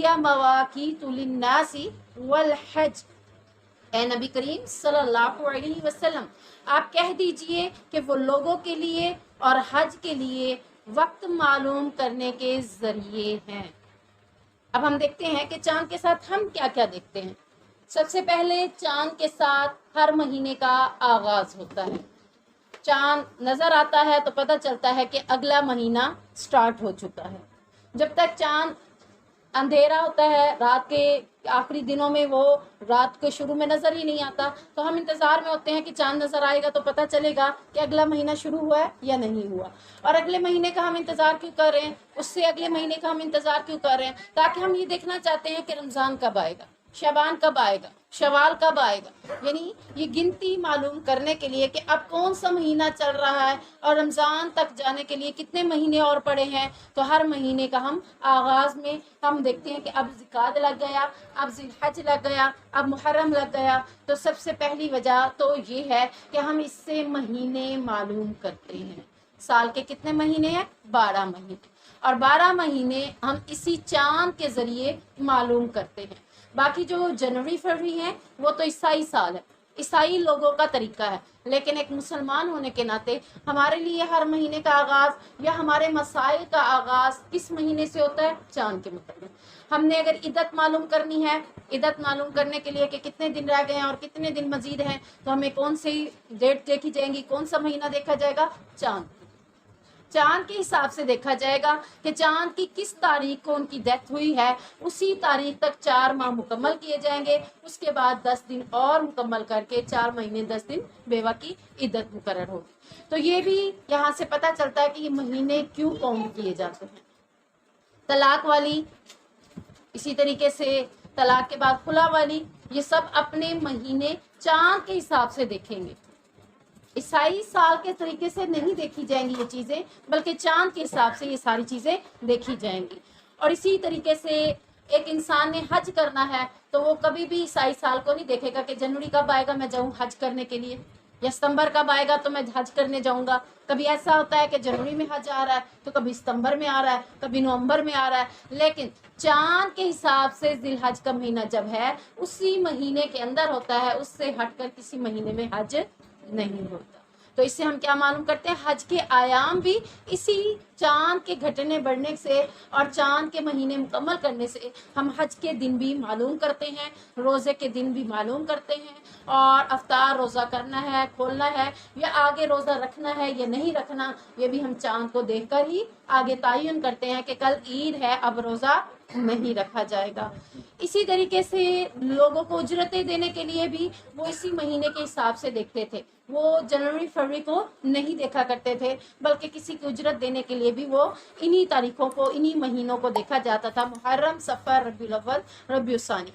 हिया मवाकीतु लिन्नासी वल हज। ए नबी करीम सल्लल्लाहु अलैहि वसल्लम, आप कह दीजिए कि वो लोगों के लिए और हज के लिए वक्त मालूम करने के जरिए हैं। अब हम देखते हैं कि चांद के साथ हम क्या क्या देखते हैं। सबसे पहले चांद के साथ हर महीने का आगाज होता है। चांद नजर आता है तो पता चलता है कि अगला महीना स्टार्ट हो चुका है। जब तक चांद अंधेरा होता है, रात के आखिरी दिनों में वो रात के शुरू में नजर ही नहीं आता, तो हम इंतजार में होते हैं कि चांद नजर आएगा तो पता चलेगा कि अगला महीना शुरू हुआ है या नहीं हुआ। और अगले महीने का हम इंतजार क्यों कर रहे हैं, उससे अगले महीने का हम इंतजार क्यों कर रहे हैं, ताकि हम ये देखना चाहते हैं कि रमजान कब आएगा, शबान कब आएगा, शवाल कब आएगा, यानी ये गिनती मालूम करने के लिए कि अब कौन सा महीना चल रहा है और रमज़ान तक जाने के लिए कितने महीने और पड़े हैं। तो हर महीने का हम आगाज़ में हम देखते हैं कि अब ज़िकात लग गया, अब ज़िलहज लग गया, अब मुहर्रम लग गया। तो सबसे पहली वजह तो ये है कि हम इससे महीने मालूम करते हैं। साल के कितने महीने हैं? 12 महीने, और 12 महीने हम इसी चांद के ज़रिए मालूम करते हैं। बाकी जो जनवरी फरवरी है वो तो ईसाई साल है, ईसाई लोगों का तरीका है, लेकिन एक मुसलमान होने के नाते हमारे लिए हर महीने का आगाज़ या हमारे मसाइल का आगाज़ किस महीने से होता है? चांद के मुताबिक। हमने अगर इद्दत मालूम करनी है, इद्दत मालूम करने के लिए कि कितने दिन रह गए हैं और कितने दिन मजीद हैं, तो हमें कौन सी डेट देखी जाएंगी, कौन सा महीना देखा जाएगा? चांद। चांद के हिसाब से देखा जाएगा कि चांद की किस तारीख को उनकी डेथ हुई है, उसी तारीख तक 4 माह मुकम्मल किए जाएंगे। उसके बाद 10 दिन और मुकम्मल करके 4 महीने 10 दिन बेवा की इद्दत मुकर्रर होगी। तो ये भी यहाँ से पता चलता है कि ये महीने क्यों काउंट किए जाते हैं। तलाक वाली, इसी तरीके से तलाक के बाद खुला वाली, ये सब अपने महीने चांद के हिसाब से देखेंगे। ईसाई साल के तरीके से नहीं देखी जाएंगी ये चीज़ें, बल्कि चांद के हिसाब से ये सारी चीज़ें देखी जाएंगी। और इसी तरीके से एक इंसान ने हज करना है तो वो कभी भी ईसाई साल को नहीं देखेगा कि जनवरी कब आएगा मैं जाऊँ हज करने के लिए, या सितंबर कब आएगा तो मैं हज करने जाऊँगा। कभी ऐसा होता है कि जनवरी में हज आ रहा है तो कभी सितंबर में आ रहा है, कभी नवंबर में आ रहा है, लेकिन चांद के हिसाब से जिलहज का महीना जब है उसी महीने के अंदर होता है, उससे हटकर किसी महीने में हज नहीं होता। तो इससे हम क्या मालूम करते हैं? हज के आयाम भी इसी चांद के घटने बढ़ने से और चांद के महीने मुकम्मल करने से हम हज के दिन भी मालूम करते हैं, रोज़े के दिन भी मालूम करते हैं, और अफ्तार रोज़ा करना है, खोलना है, या आगे रोज़ा रखना है या नहीं रखना, ये भी हम चांद को देखकर ही आगे तयन करते हैं कि कल ईद है अब रोज़ा नहीं रखा जाएगा। इसी तरीके से लोगों को उजरतें देने के लिए भी वो इसी महीने के हिसाब से देखते थे। वो जनवरी फरवरी को नहीं देखा करते थे, बल्कि किसी की उजरत देने के लिए भी वो इन्हीं तारीखों को, इन्हीं महीनों को देखा जाता था। मुहर्रम, सफ़र, रबीउल अव्वल, रबीउल सानी।